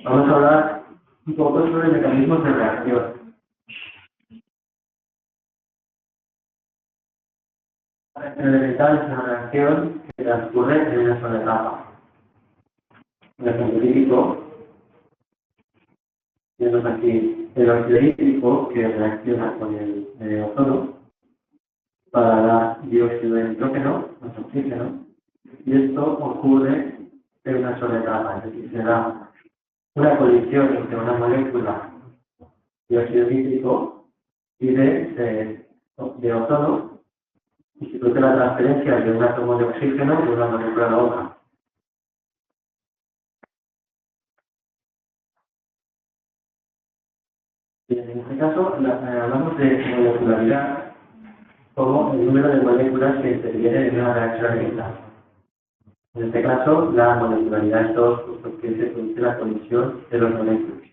Vamos a hablar un poco sobre mecanismos de reacción. La reacción elemental es una reacción que transcurre en una sola etapa. Un ejemplo típico, tenemos aquí el óxido nítrico que reacciona con el ozono para dar dióxido de nitrógeno, más oxígeno, y esto ocurre en una sola etapa, es decir, se da una colisión entre una molécula de óxido nítrico y de ozono, y se produce la transferencia de un átomo de oxígeno de una molécula a la otra. En este caso, hablamos de molecularidad como el número de moléculas que intervienen en una reacción elemental. En este caso, la molecularidad es 2, puesto que se produce la colisión de los moléculas.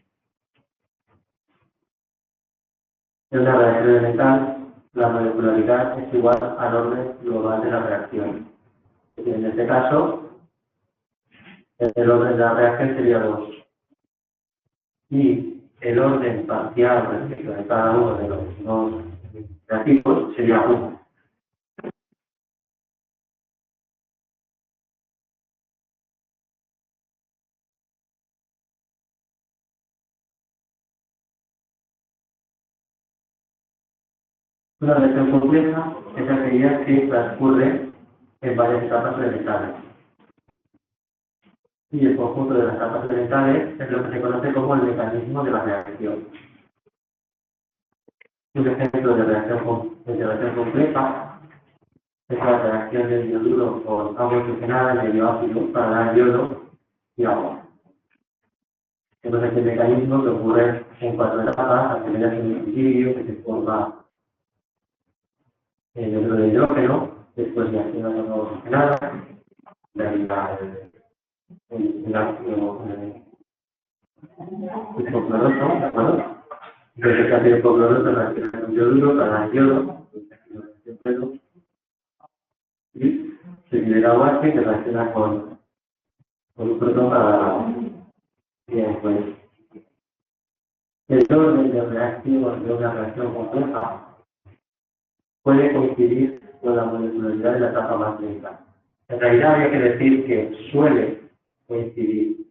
En una reacción elemental, la molecularidad es igual al orden global de la reacción. En este caso, el orden de la reacción sería 2. Y el orden parcial respecto de cada uno de los dos reactivos sería 1. Una reacción compleja es aquella que transcurre en varias etapas elementales. Y el conjunto de las etapas elementales es lo que se conoce como el mecanismo de la reacción. Un ejemplo de reacción compleja es la reacción del yoduro con agua oxigenada en medio ácido para dar yodo y agua. Entonces, este mecanismo que ocurre en 4 etapas, acelera un equilibrio que se forma el yoduro de hidrógeno, después de acción con agua oxigenada, deriva el ácido hipocloroso, ¿de acuerdo? Entonces, el ácido hipocloroso reacciona con yoduro para dar yodo, y se libera agua que reacciona con un protón para dar agua. Bien, pues el orden de reacción de una reacción compleja puede coincidir con la molecularidad de la etapa más lenta. En realidad habría que decir que suele coincidir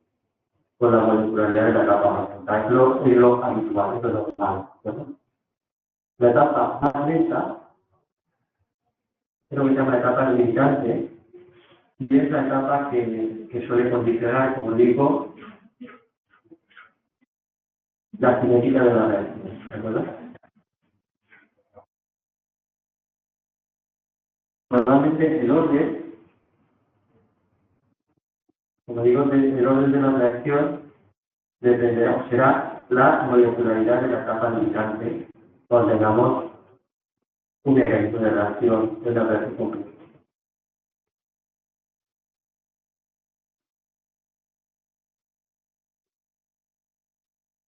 con la molecularidad de la etapa más lenta. Es lo habitual, es lo normal, ¿no? La etapa más lenta es lo que se llama la etapa limitante y es la etapa que suele condicionar, como digo, la cinética de la reacción, ¿de acuerdo? Normalmente el orden, como digo, el orden de la reacción dependerá o será la molecularidad de la etapa limitante cuando tengamos un ejemplo de reacción de la reacción completa.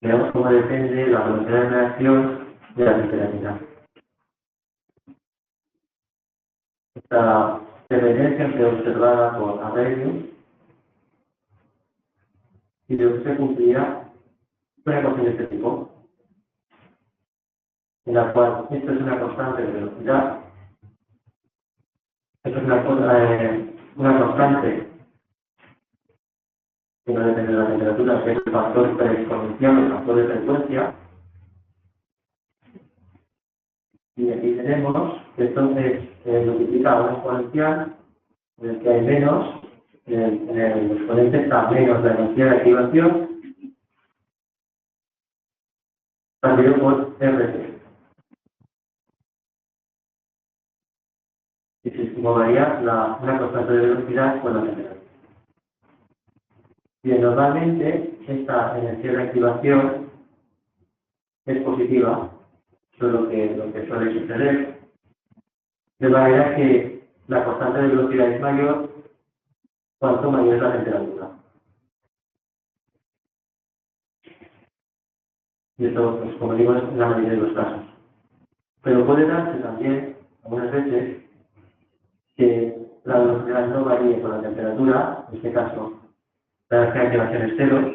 Veamos cómo depende la velocidad de reacción de la temperatura. Esta dependencia fue observada por Arrhenius y de que se cumplía una ecuación de este tipo, en la cual esto es una constante de velocidad, esto es una constante que no depende de la temperatura, que es el factor exponencial, el factor de frecuencia. Y aquí tenemos que entonces multiplica una exponencial en el que hay menos, en el exponente está menos la energía de activación, partido por RT. Y se movería una constante de velocidad con la temperatura. Bien, normalmente esta energía de activación es positiva, eso es lo que suele suceder, de manera que la constante de velocidad es mayor cuanto mayor es la temperatura. Y esto, pues, como digo, es en la mayoría de los casos. Pero puede darse también, algunas veces, que la velocidad no varía varíe con la temperatura, en este caso la energía de activación es cero,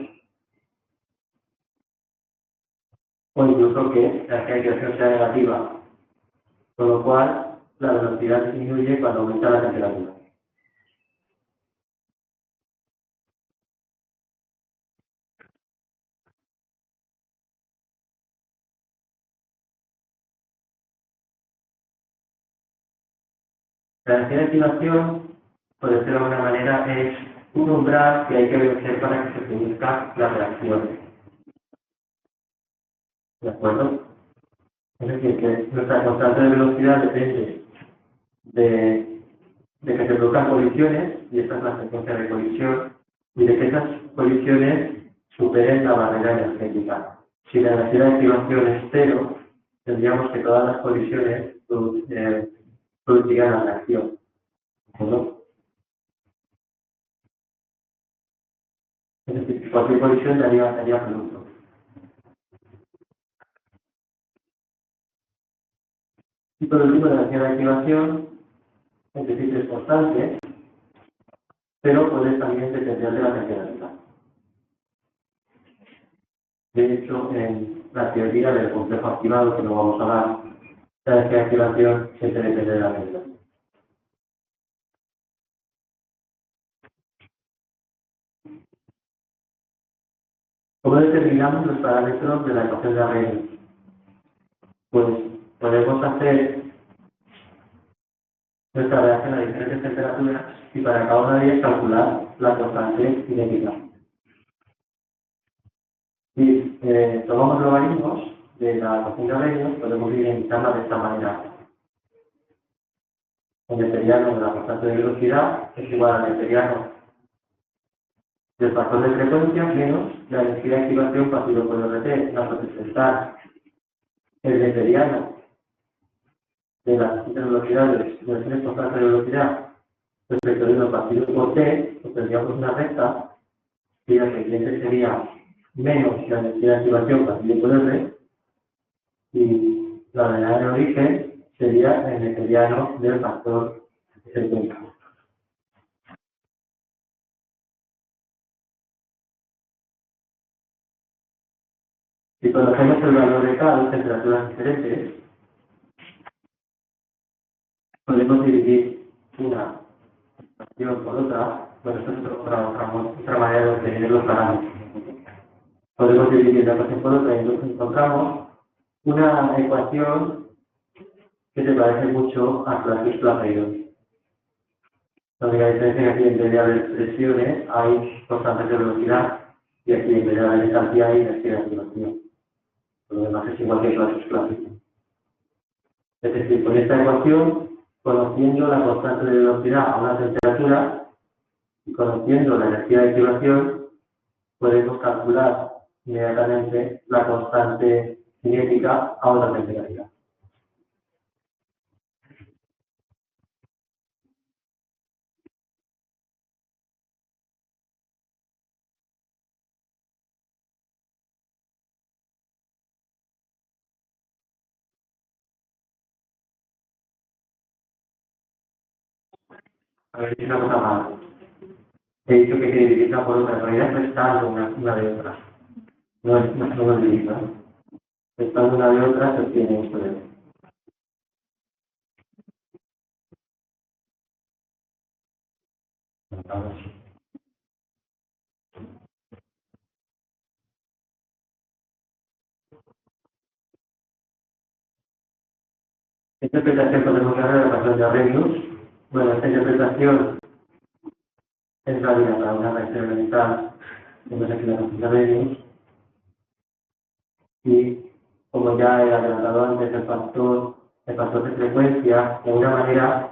o incluso que la energía de activación sea negativa, con lo cual la velocidad disminuye cuando aumenta la temperatura. La energía de activación, por decirlo de alguna manera, es un umbral que hay que vencer para que se produzca la reacción. ¿De acuerdo? Es decir, que nuestra constante de velocidad depende de que se produzcan colisiones, y esta es la frecuencia de colisión, y de que esas colisiones superen la barrera energética. Si la energía de activación es cero, tendríamos que todas las colisiones producirían la reacción. ¿De acuerdo? Es decir, que cualquier colisión daría producto. Y por último, la energía de activación, en principio es constante, pero puede también depender de la temperatura. De hecho, en la teoría del complejo activado, que no vamos a hablar, la energía de activación siempre depende de la temperatura. ¿Cómo determinamos los parámetros de la ecuación de Arrhenius? Pues podemos hacer nuestra reacción a diferentes temperaturas y para cada una de ellas calcular la constante cinética. Si tomamos logaritmos de la ecuación de Arrhenius, podemos identificarla de esta manera. El neperiano de la constante de velocidad es igual al neperiano del factor de frecuencia menos la energía de activación partido por RT. Vamos a representar el neperiano de las velocidades, relaciones constantes de velocidad respecto de 1 partido por t, pues tendríamos una recta cuya siguiente sería menos la energía de activación partido por r, y la unidad de origen sería el neperiano del factor de frecuencia. Si conocemos el valor de cada temperaturas diferentes, podemos dividir una ecuación por otra. Bueno, esto es otra manera de obtener los parámetros. Podemos dividir la ecuación por otra y entonces encontramos una ecuación que se parece mucho a Clapeyron. La única diferencia es que aquí en vez de haber expresiones hay constantes de velocidad y aquí en vez de haber entalpía hay energía de activación. Por lo demás es igual que Clapeyron. Es decir, con esta ecuación, conociendo la constante de velocidad a una temperatura y conociendo la energía de activación, podemos calcular inmediatamente la constante cinética a otra temperatura. A ver, es una cosa mala. He dicho que hay que dividirla por otra, en realidad es restando una de otra. No es dividirla. Restando una de otra se obtiene esto de esto. ¿Qué interpretación podemos dar de la ecuación de Arrhenius? Bueno, esta interpretación es válida para una reacción elemental, como es aquí la ecuación de Arrhenius, y como ya he adelantado antes, el factor de frecuencia, de alguna manera,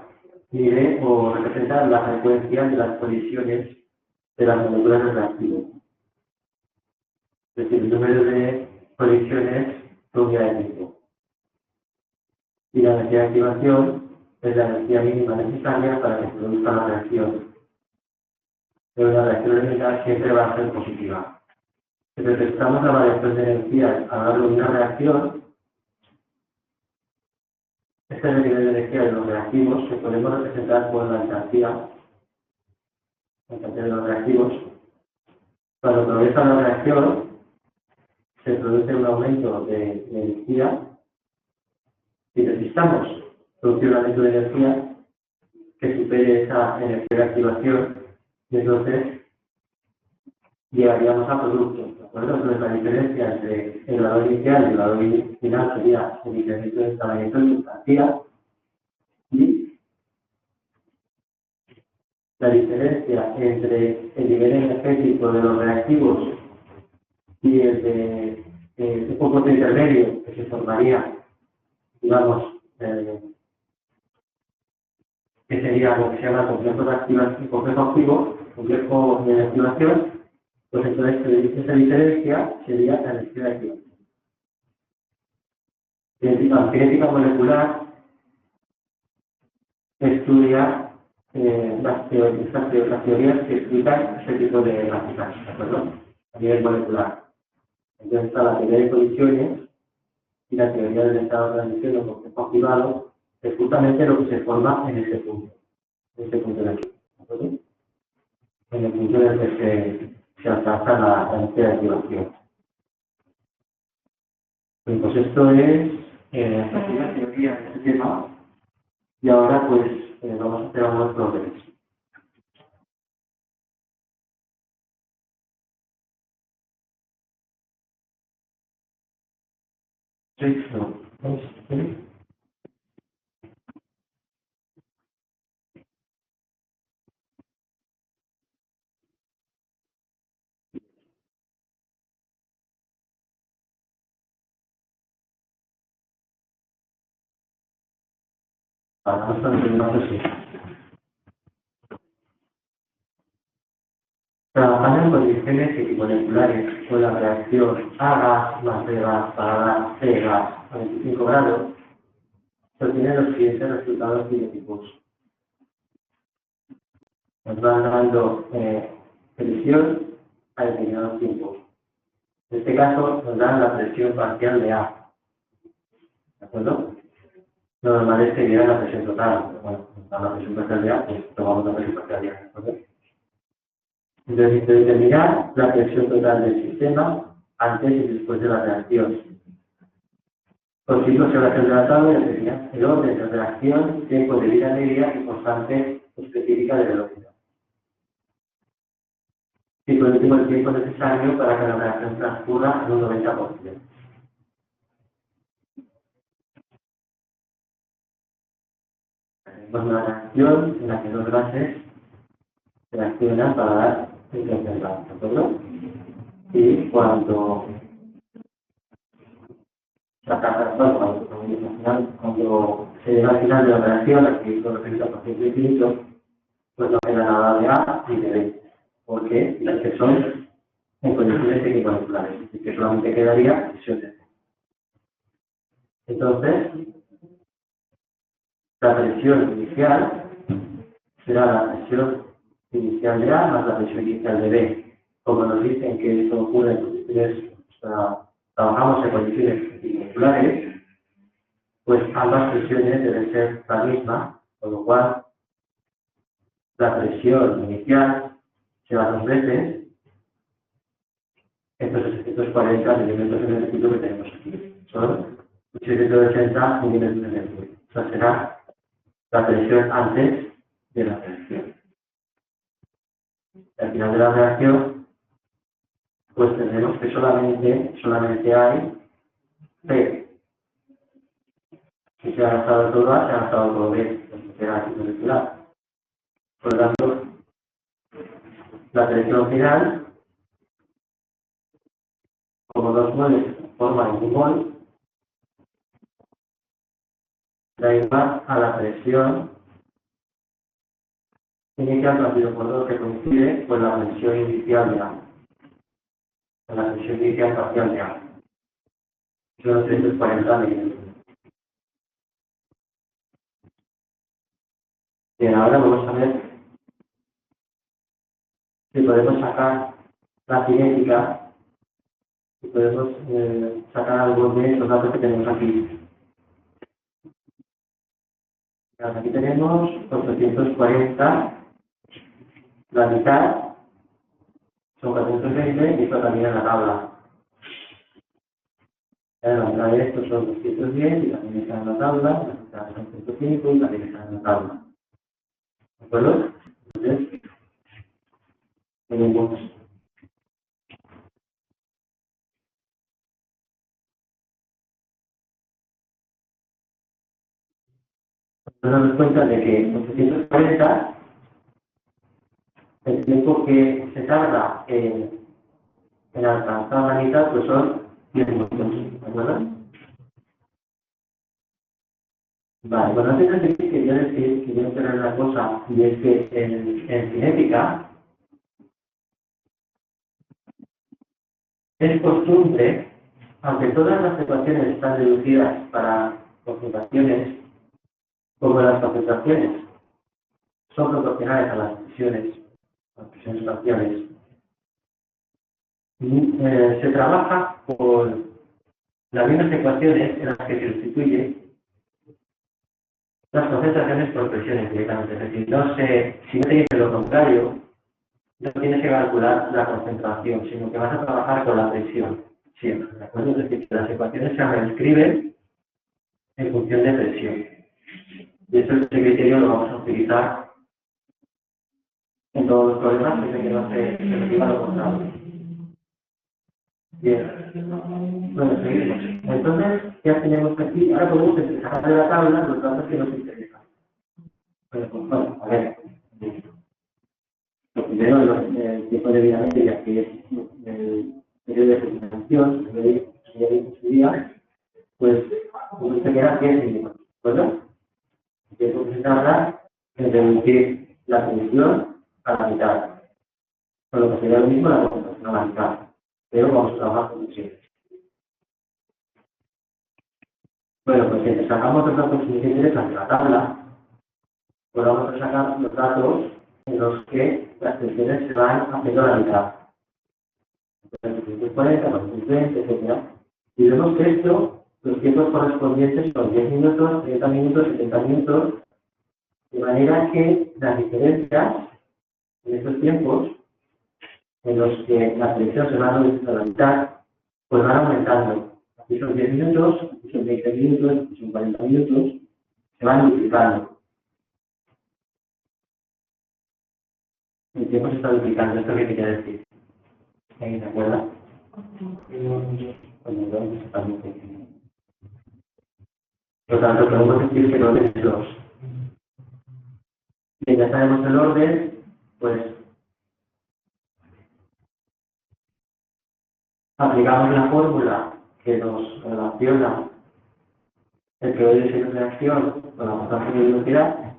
mide o representa la frecuencia de las colisiones de las moléculas del reactivo. Es decir, el número de colisiones por unidad de tiempo. Y la energía de activación es la energía mínima necesaria para que se produzca la reacción. Pero la reacción elemental siempre va a ser positiva. Si representamos la variación de energía a lo largo de una reacción, este es el nivel de energía de los reactivos que podemos representar por la entalpía en cantidad de los reactivos. Cuando progresa la reacción, se produce un aumento de energía. Si necesitamos producir un aumento de energía que supere esa energía de activación, y entonces llegaríamos a producto. ¿De acuerdo? Entonces la diferencia entre el valor inicial y el valor final sería el incremento de tamaño de sustancia, y la diferencia entre el nivel energético de los reactivos y el de un poco de intermedio que se formaría, digamos, que sería lo que se llama complejo de activación, complejo activo, complejo de activación, pues entonces esa diferencia sería la energía de activación. La cinética molecular estudia las teorías que explican ese tipo de gráficas, ¿de acuerdo? A nivel molecular. Entonces está la teoría de colisiones y la teoría del estado de transición o complejo activado, es justamente lo que se forma en ese punto de aquí, ¿de acuerdo? En el punto en el que se alcanza la energía de activación. Pues esto es la teoría de este tema, y ahora pues vamos a hacer algunos problemas. Vamos a terminar así. Trabajando en condiciones equimoleculares con la reacción A gas más B gas para dar C gas a 25 grados, se obtienen los siguientes resultados cinéticos. Nos van dando presión a determinados tiempos. En este caso nos dan la presión parcial de A. ¿De acuerdo? Lo normal es que diera la presión total. Pero bueno, nos dan la presión parcial de A, pues tomamos la presión parcial de A. ¿De acuerdo? Entonces, se determinar la presión total del sistema antes y después de la reacción. Por ciclo se va a hacer de la tabla y determinar el orden de reacción, tiempo de vida media y constante específica de velocidad. Y por último, el tiempo necesario para que la reacción transcurra en un 90%. Tenemos una reacción en la que dos gases reaccionan para dar el tercer gas, ¿de acuerdo? Y cuando cuando se llega al final de la reacción, aquí lo representa por ciento infinito, pues no queda nada de A ni de B, porque las que son en condiciones equimoleculares, y que solamente quedaría presión de C. Entonces, la presión inicial será la presión inicial de A más la presión inicial de B. Como nos dicen que esto ocurre en condiciones, trabajamos en condiciones equimoleculares, pues ambas presiones deben ser la misma, con lo cual la presión inicial será 2 veces estos 740 milímetros de mercurio que tenemos aquí. Son 780 milímetros de mercurio. O sea, será la presión antes de la reacción. Al final de la reacción, pues tendremos que solamente hay P. Si se ha gastado todo A, se ha gastado todo B, porque será molecular. Por lo tanto, la presión final, como 2 moles forman 1 mol, da igual a la presión inicial partido por 2 que coincide con la presión inicial de A. Con la presión inicial parcial de A. Son 340 milímetros. Bien, ahora vamos a ver si podemos sacar la cinética y podemos sacar algo de los datos que tenemos aquí. Aquí tenemos 840 La mitad son 420 y esto también en la tabla. La mitad de estos son 210 y también está en la tabla, la mitad son 105 y también está en la tabla. ¿De acuerdo? Entonces, tenemos. Nos damos cuenta de que 840, el tiempo que se tarda en alcanzar la mitad, pues son 10 minutos. ¿De acuerdo? Vale, bueno, antes de seguir, quería decir que voy a hacer una cosa, y es que en cinética es costumbre, aunque todas las ecuaciones están deducidas para concentraciones, como las concentraciones son proporcionales a las presiones parciales, se trabaja con las mismas ecuaciones en las que se sustituye las concentraciones por presiones directamente. Es decir, si no te dice lo contrario, no tienes que calcular la concentración, sino que vas a trabajar con la presión siempre. ¿De acuerdo? Es decir, que las ecuaciones se reescriben en función de presión. Y ese criterio lo vamos a utilizar en todos los problemas, desde que no se reciba lo contrario. Bien. Bueno, seguimos. Entonces, ya tenemos aquí, ahora podemos empezar a hacer la tabla los datos que nos interesan. Bueno, a ver. Lo primero, el tiempo de vida media, que es el periodo de fermentación, en su día, pues se queda 10 minutos. ¿Verdad? El tiempo que se tarda en reducir la presión a la mitad. Con lo que sería lo mismo la concentración a la mitad. Pero vamos a trabajar con presión. Bueno, pues si sacamos los datos suficientes de la tabla, pues vamos a sacar los datos en los que las presiones se van haciendo a la mitad. 40, 20, etc. Y vemos que esto, los tiempos correspondientes son 10 minutos, 30 minutos, 70 minutos, de manera que las diferencias en estos tiempos, en los que la presión se va reduciendo a la mitad, pues van aumentando. Aquí son 10 minutos, aquí son 20 minutos, aquí son 40 minutos, se van duplicando. El tiempo se está duplicando, ¿esto qué quiere decir? ¿Alguien se acuerda? Por tanto, podemos decir que el orden es 2. Si ya sabemos el orden, pues aplicamos la fórmula que nos relaciona el periodo de reacción con la constante de velocidad.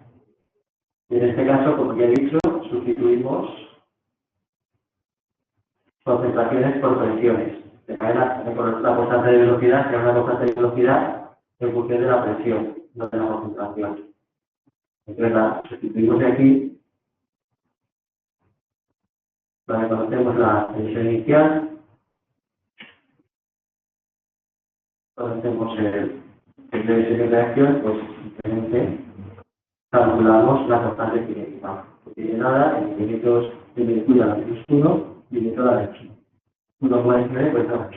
Y en este caso, como ya he dicho, sustituimos concentraciones por presiones. De manera que la constante de velocidad será una constante de velocidad en función de la presión, no de la concentración. Entonces la sustituimos de aquí, donde conocemos la presión inicial, conocemos el periodo de reacción, pues simplemente calculamos la constante cinética. No tiene nada, en milímetros de mercurio a la menos 1 y litro a la menos 1. 1,9 pues no.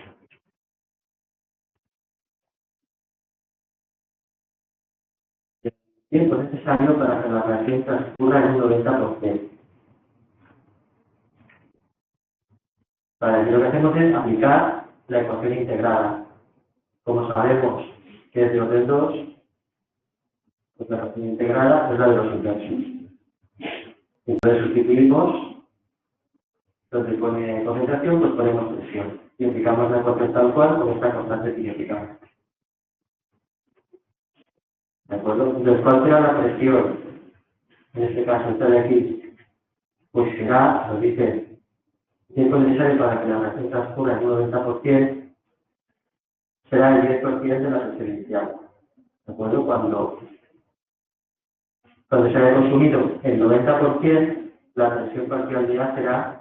El tiempo necesario para que la reacción transcurra en un 90%. Para ello lo que hacemos es aplicar la ecuación integrada. Como sabemos que es de orden 2, pues la ecuación integrada es la de los inversos. Entonces sustituimos, donde pone concentración, pues ponemos presión. Y aplicamos la ecuación tal cual con esta constante cinética. ¿De acuerdo? Entonces, ¿cuál será la presión? En este caso, esta de aquí, pues será, nos dice, el tiempo necesario para que la reacción transcurra en un 90%, será el 10% de la presión inicial. ¿De acuerdo? Cuando se haya consumido el 90%, la presión parcial de A será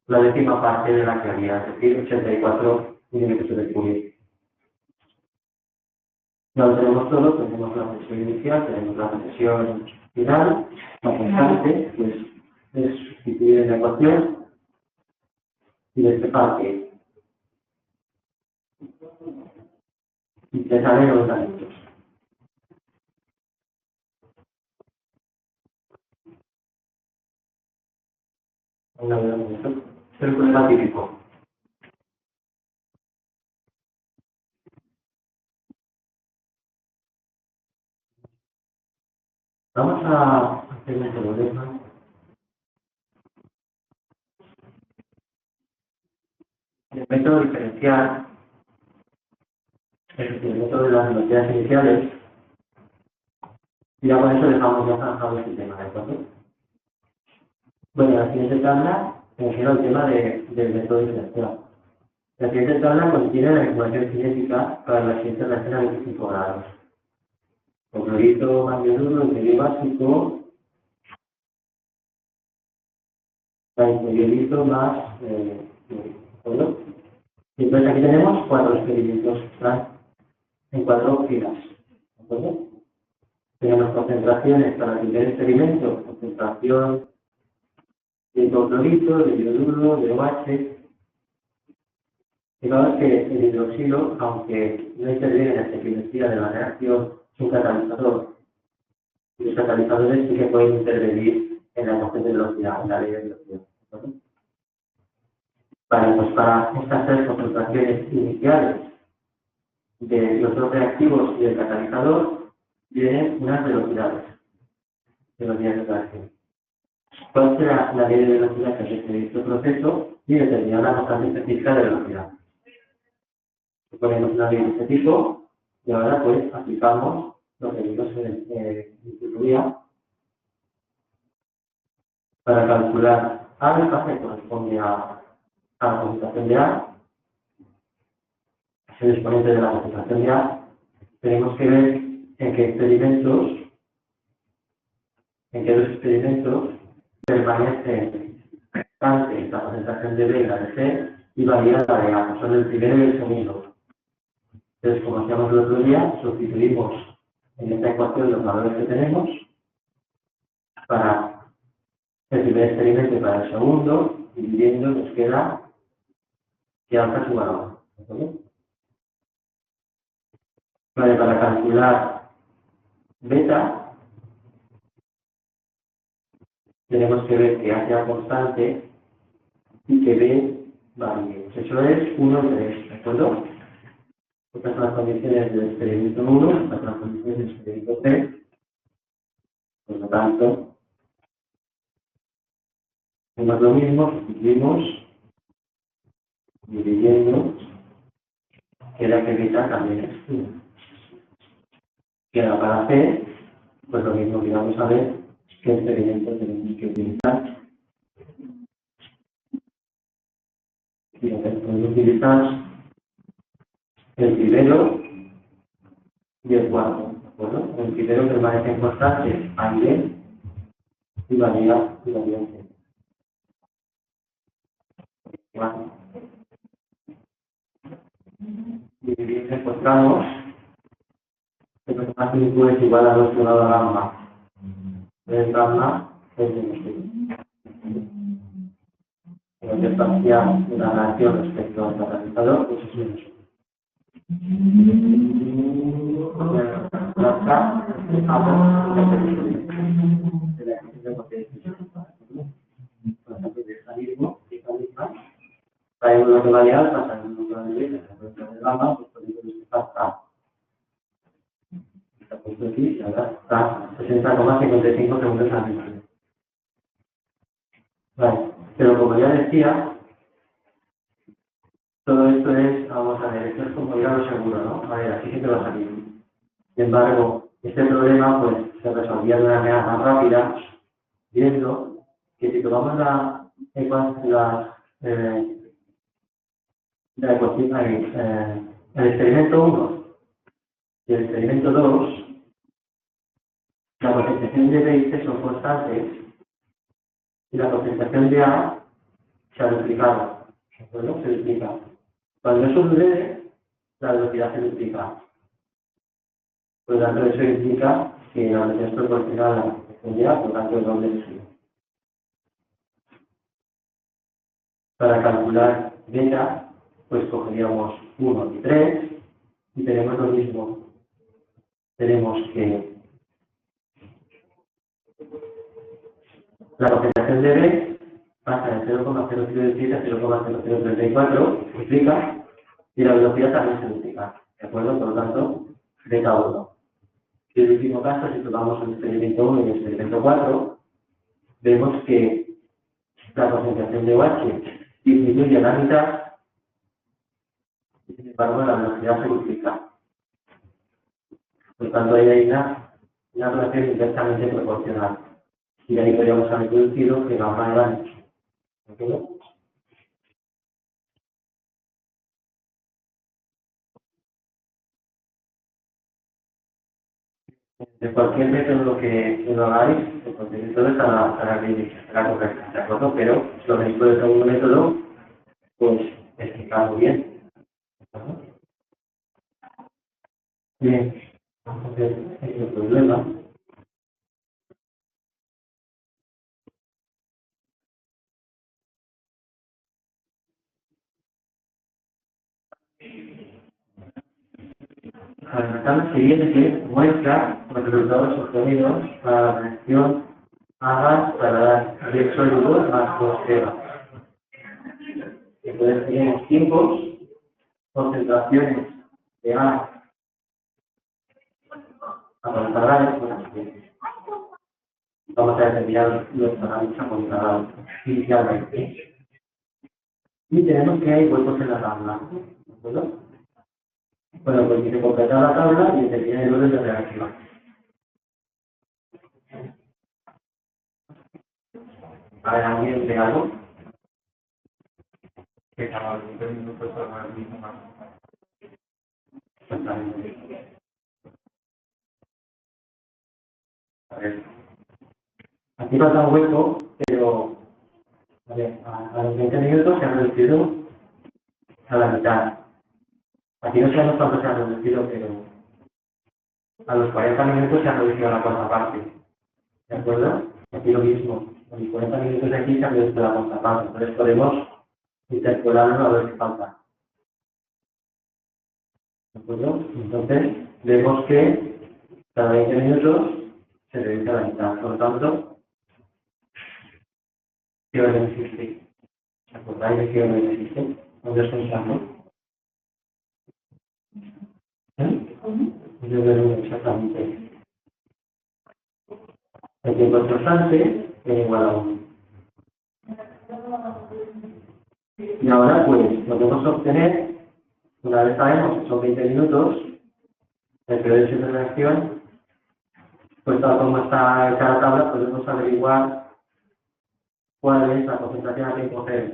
la décima parte de la que había, es decir, 84 milímetros de mercurio. Ya lo tenemos todo, tenemos la presión inicial, tenemos la presión final, la constante, pues es sustituir escribir en la ecuación y despejar que y te sale 90 litros. Este es el problema típico. Vamos a hacer un problema. El método diferencial, es decir, el método de las velocidades iniciales, y ya con eso dejamos ya zanjado este tema, ¿de acuerdo? Bueno, la siguiente tabla menciona el tema del método diferencial. La siguiente tabla contiene la información cinética para la siguiente reacción a 25 grados. El clorito más iodo, el medio básico, el iodito más ¿de y entonces aquí tenemos 4 experimentos en 4 filas. ¿De acuerdo? Tenemos concentraciones para el primer experimento, concentración de hidroclorito, de iodo, de OH. Fijaos que el hidroxilo, aunque no interviene en la estequiometría de la reacción, es un catalizador. Y los catalizadores sí que pueden intervenir en la ecuación de velocidad, en la ley de velocidad. ¿De acuerdo? Vale, pues para estas 3 concentraciones iniciales de los 2 reactivos y del catalizador, vienen unas velocidades de reacción. ¿Cuál será la ley de velocidad que requiere este proceso y determinar la constante específica de velocidad? Ponemos una ley de este tipo y ahora pues aplicamos lo que vimos en teoría para calcular alfa, que corresponde a la concentración de A, es el exponente de la concentración de A. Tenemos que ver en qué dos experimentos permanece constante la concentración de B y la de C y varía la de A, son el primero y el segundo. Entonces, como hacíamos el otro día, sustituimos en esta ecuación los valores que tenemos para el primer experimento y para el segundo, dividiendo nos queda que alfa es igual a 1. ¿De acuerdo? Vale, para calcular beta, tenemos que ver que A sea constante y que B varíe. Eso es 1 y 3, ¿de acuerdo? Estas son las condiciones del experimento 1, estas son las condiciones del experimento 3. Por lo tanto, hacemos lo mismo, sustituimos, dividiendo, queda que beta también es 1. Queda para C, pues lo mismo que vamos a ver qué experimento tenemos que utilizar. Y lo que podemos utilizar el primero y el cuarto, ¿de acuerdo? El primero permanece constante a B y varía en C. Bueno, dividir encontramos que el máximo es igual a 2 elevado a gamma. El gamma es menos 1. La distancia de la reacción respecto al catalizador pues es menos 1. La K de la ejecución de potencia. Por ejemplo, de esta misma, trae un número de alfa, trae un número de beta, la de gamma, pues podemos utilizar K. Está puesto aquí y ahora está 60,55 segundos al minuto. Vale, pero como ya decía, todo esto es, vamos a ver, esto es como ir a lo seguro, ¿no? A ver, así que te va a salir. Sin embargo, este problema pues se resolvía de una manera más rápida, viendo que si tomamos la ecuación, el experimento 1 y el experimento 2, la concentración de B y C son constantes y la concentración de A se ha duplicado. ¿De acuerdo? Se duplica. Cuando eso sucede, la velocidad se duplica. Por lo tanto, eso implica que la velocidad es proporcional a la concentración de A, por lo tanto, el doble de su. Para calcular beta, pues cogeríamos 1 y 3 y tenemos lo mismo. Tenemos que la concentración de B pasa de 0,007 a 0,0034, se duplica, y la velocidad también se duplica, ¿de acuerdo? Por lo tanto, beta 1. Y en el último caso, si tomamos el experimento 1 y el experimento 4, vemos que la concentración de OH disminuye a la mitad, y sin embargo la velocidad se duplica. Por lo tanto, ahí hay una relación inversamente proporcional. Y ahí podríamos haber deducido que gamma era mucho. ¿De acuerdo? De cualquier método que lo hagáis, el contenido estará correcto, ¿de acuerdo? Pero lo mejor de segundo método, pues explicarlo bien. ¿De acuerdo? Bien, vamos a ver el problema. La tabla siguiente muestra los resultados obtenidos para la reacción a gas para dar 10 sólidos más 2 gas. Entonces tenemos tiempos, concentraciones de gas a contrarradios, bueno, que vamos a determinar los parámetros a contrarradios inicialmente. Y tenemos que hay huecos en la tabla. ¿De acuerdo? Bueno, pues hay que completar la tabla y determinar el orden de reacción. A ver, ¿alguien ve algo? Que cada 20 minutos para el mismo más. Exactamente. A ver. Aquí falta un hueco, pero a ver, a los 20 minutos se ha reducido a la mitad. Aquí no sabemos cuánto se ha reducido, pero a los 40 minutos se ha reducido a la cuarta parte. ¿De acuerdo? Aquí lo mismo. A los 40 minutos de aquí se ha reducido a la cuarta parte. Entonces podemos interpolarlo a ver qué falta. ¿De acuerdo? Entonces vemos que cada 20 minutos se reduce a la mitad. Por lo tanto, ¿qué orden existe? ¿Os acordáis de qué orden existe? ¿Dónde os pensamos? Yo veo exactamente. El tiempo constante es igual a 1. Y ahora, pues, lo que vamos a obtener, una vez sabemos que son 20 minutos, el periodo de reacción, pues tal como está en cada tabla, podemos averiguar cuál es la concentración a tiempo cero.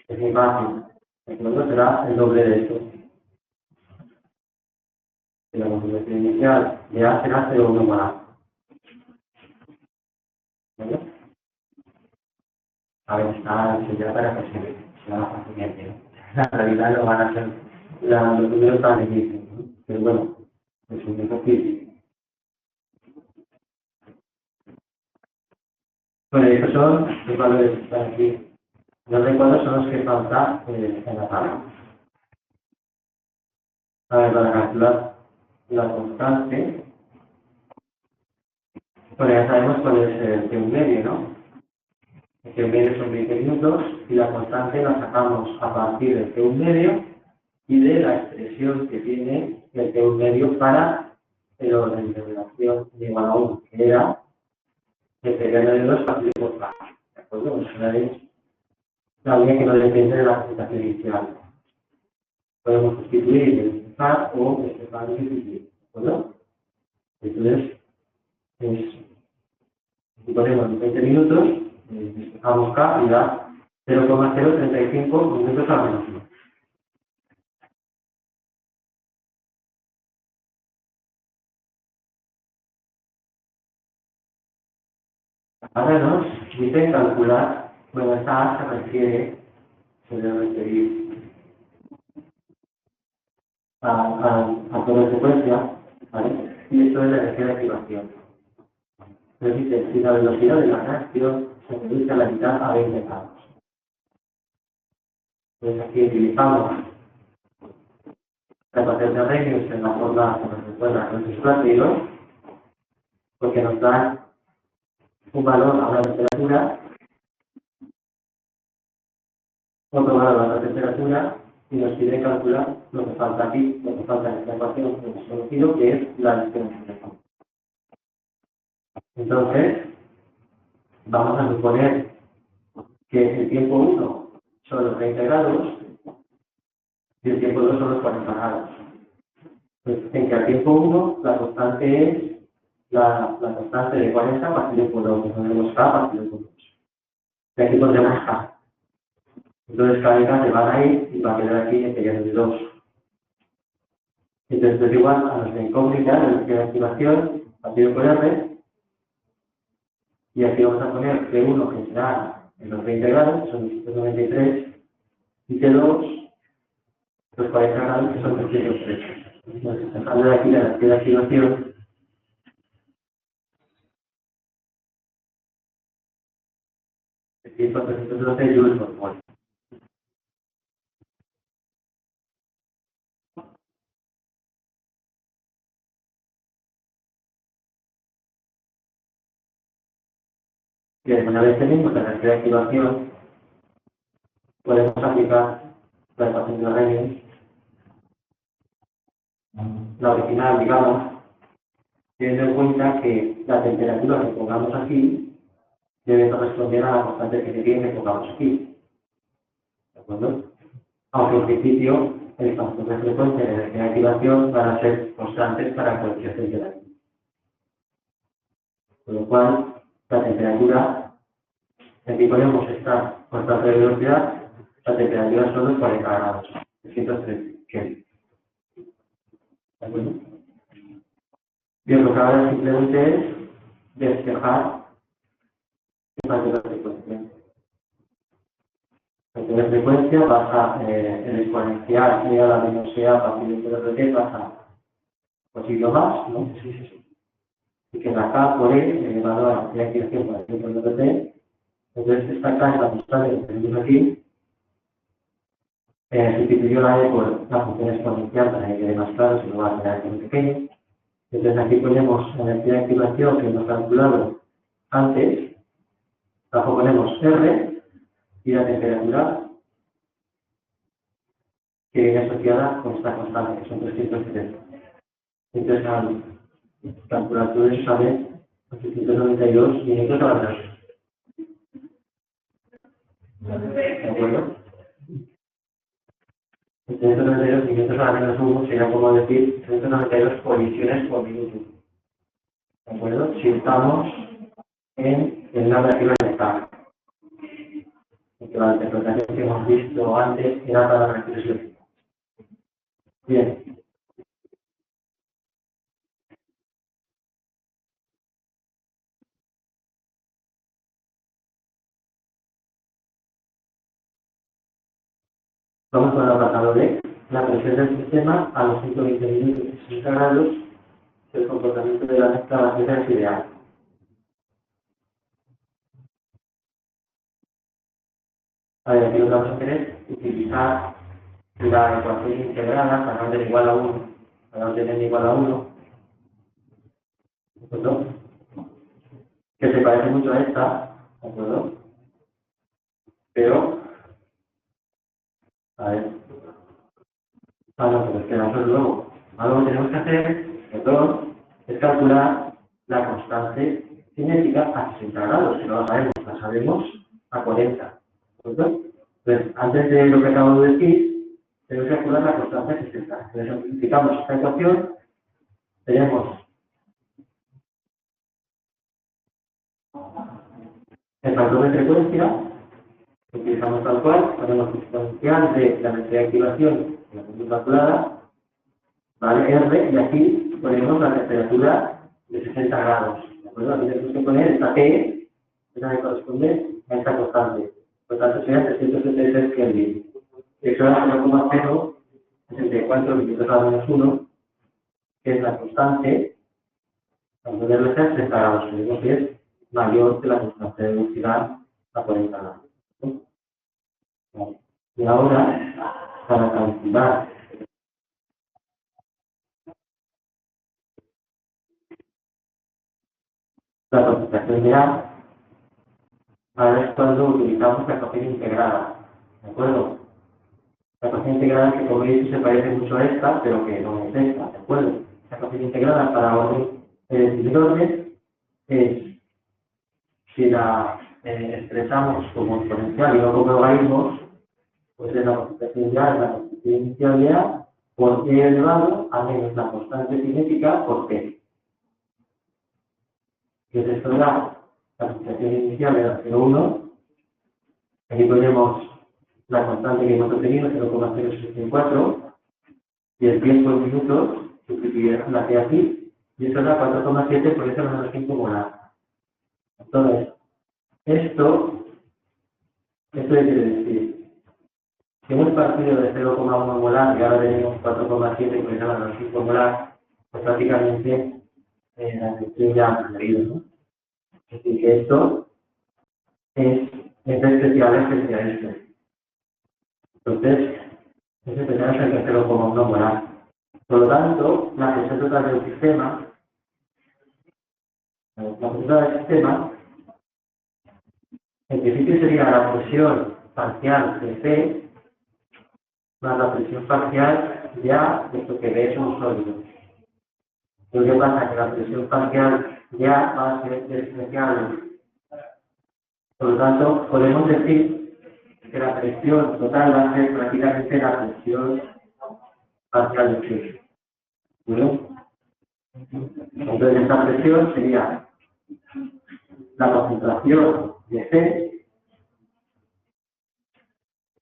Es muy fácil. El número será el doble de esto. Y la concentración inicial de A será 0,1 igual a. ¿Vale? A ver, está ya para que se haga fácilmente, ¿no? En realidad no van a ser los números tan difíciles, ¿no? Pero bueno, es un ejercicio. Bueno, estos son los valores que están aquí. Los recuerdos son los que faltan en la tabla. A ver, para calcular la constante, bueno, ya sabemos cuál es el T1 medio, ¿no? El T1 medio son 20 minutos y la constante la sacamos a partir del T1 medio y de la expresión que tiene el T1 medio para el orden de relación de igual a 1, que era el periodo de 2 partido por K. ¿De acuerdo? Pues una vez la línea que no depende de la presentación inicial. Podemos sustituir el par o despejar y sustituir. ¿De acuerdo? Entonces, si ponemos 20 minutos, despejamos K y da 0,035 minutos a menos 1. Ahora nos dice calcular, bueno, esta A se debe referir a toda la secuencia, ¿vale? Y esto es la energía de activación. Entonces dice, si la velocidad de la reacción se reduce a la mitad a 20 grados. Pues aquí utilizamos la ecuación de Arrhenius en la forma que nos recuerda con sus platinos, porque nos da un valor a una temperatura, otro valor a otra temperatura, y nos pide calcular lo que falta aquí, lo que falta en esta ecuación que hemos conocido, que es la diferenciación. Entonces, vamos a suponer que el tiempo 1 son los 30 grados y el tiempo 2 son los 40 grados. Pues en que al tiempo 1 la constante es la constante de 40 partido por 2, que ponemos K partido por 2. Y aquí pondremos K. Entonces cada K se va a ir y va a quedar aquí en periodo de 2. Entonces es igual a nuestra incógnita de nuestra activación partido por R. Y aquí vamos a poner T1 que será en los 20 grados, que son 293, y T2 los 40 grados, que son 303. Entonces, sacando de aquí la activación, es decir, 412 joules por mol. Bien, una vez tenemos la energía de activación, podemos aplicar la ecuación de Arrhenius, la original, digamos, teniendo en cuenta que la temperatura que pongamos aquí debe corresponder a la constante que se tiene que pongamos aquí. ¿De acuerdo? Aunque en principio el factor de frecuencia y la energía de activación van a ser constantes para cualquier temperatura. Con lo cual, la temperatura, aquí podemos estar constante de velocidad, la temperatura son los 40 grados, 303 Kelvin. ¿De acuerdo? Bien, lo que ahora simplemente es despejar el factor de frecuencia. El factor de frecuencia pasa el exponencial e a la menos a partido de t pasa por siglo más, ¿no? Y que la K por E elevado a la activación por el de t. Entonces esta K es la constante que tenemos aquí. Sustituyó la E por la función exponencial para que quede más claro, si no va a quedar muy pequeño. Entonces aquí ponemos la energía de activación que hemos calculado antes, abajo ponemos R y la temperatura que viene asociada con esta constante, que son 370. Entonces al calcular todo eso sale 892 minutos a la hora. ¿De acuerdo? 392 minutos a la menos 1 sería como decir 392 colisiones por minuto. ¿De acuerdo? Si estamos en el lado de arriba del estado. Porque la interpretación que hemos visto antes era para la reflexión. Bien. Vamos con el apartado B. La presión del sistema a los 120 minutos y 60 grados, el comportamiento de la mezcla vacía es ideal. A ver, aquí lo que vamos a hacer es utilizar la ecuación integrada para no tener igual a 1, para no tener igual a 1, ¿de acuerdo? Que se parece mucho a esta, ¿de acuerdo? Pero, a ver, no, pero es que nosotros luego, algo que tenemos que hacer, perdón, es calcular la constante cinética a 60 grados, que no la sabemos a 40, ¿de acuerdo? Entonces, antes de lo que acabo de decir, tenemos que calcular la constante a 60. Entonces, simplificamos esta ecuación, tenemos el factor de frecuencia, que utilizamos tal cual, ponemos el exponencial de la energía de activación, que la tenemos calculada, ¿vale? R, y aquí ponemos la temperatura de 60 grados, ¿de acuerdo? Aquí tenemos que poner esta T, que es la que corresponde a esta constante. Por tanto, sería 373 Kelvin. Eso es 0,064 minutos a menos 1, que es la constante, cuando debe ser 60 grados, que vemos que es mayor que la constante de velocidad a 40 grados. ¿No? Vale. Y ahora, para calcular la concentración de A, ahora es cuando utilizamos la ecuación integrada, ¿de acuerdo? La ecuación integrada que, como he dicho, se parece mucho a esta, pero que no es esta, ¿de acuerdo? La ecuación integrada para orden primer orden es, si la expresamos como exponencial y no como logaritmos, pues es la concentración de A, es la concentración inicial de A, por E elevado a menos la constante cinética por T. Que es esto de la concentración inicial de la 0,1. Aquí ponemos la constante que hemos obtenido, 0,064, y el tiempo en minutos, sustituiremos la T aquí, y eso da 4,7 por eso menos 5 molar. Entonces, esto quiere decir, si hemos partido de 0,1 molar y ahora tenemos 4,7 por eso menos 5 molar, pues prácticamente la reacción ya ha perdido, ¿no? Es decir, que esto es especial este. Entonces, es especial es el 0,1 molar. Por lo tanto, la presión total del sistema, en principio sería la presión parcial de C más la presión parcial ya de lo que B es un sólido. Lo que pasa es que la presión parcial ya va a ser despreciable. Por lo tanto, podemos decir que la presión total va a ser prácticamente la presión parcial de C. ¿Bien? Entonces, esta presión sería la concentración de C,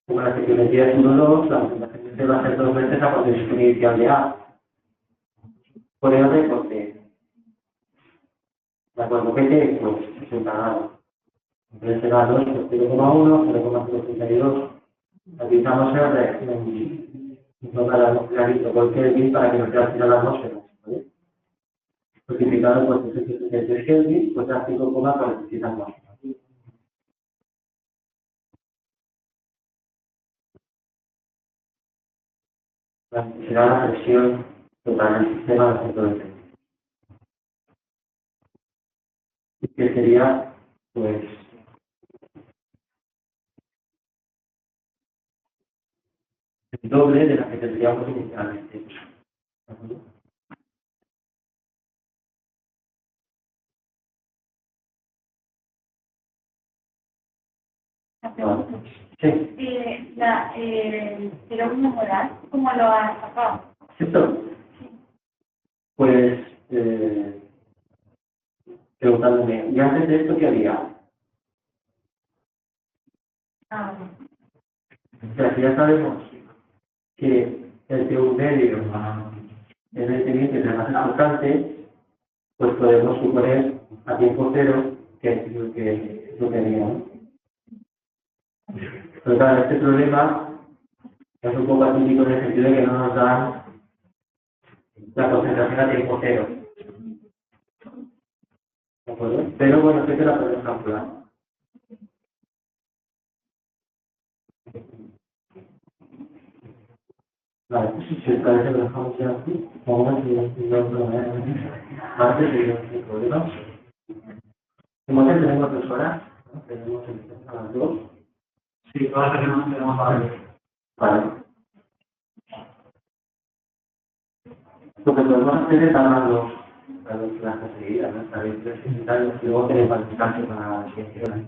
como la seccionalidad es 1,2, la concentración de C va a ser 2 veces la concentración inicial de A, por R por T. ¿De acuerdo? ¿Qué T? Pues 60 grados. Entonces será 2 por 0,1, 0,032. Utilizamos R no para clarito por Kelvin para que nos dé al final la atmósfera. ¿Vale? Multiplicado por 373 Kelvin, pues da 5,47 atmósferas. Será la presión total del sistema del centro de T. Que sería, pues, el doble de la que tendríamos inicialmente. Sí. La 0,1 molar, ¿cómo lo has sacado? ¿Cierto? Pues, preguntándome, ¿y antes de esto qué había? O sea, si ya sabemos que el T1 medio es el teniente de más importante, pues podemos suponer a tiempo cero que es lo que haría, ¿no? Pero claro, este problema es un poco atípico en el sentido de que no nos dan la concentración a tiempo cero. ¿De acuerdo? Pero bueno, sé que la podemos calcular. Vale, pues si os parece lo dejamos ya aquí. Vamos a seguir antes de problemas. Como que tenemos 2 horas, ¿no? Tenemos a las 2. Sí, todas las que tenemos a las 2. Vale. Lo que podemos hacer es dar las dos clases seguidas, ¿no? Para ir presentando y luego tener participantes para las siguientes horas.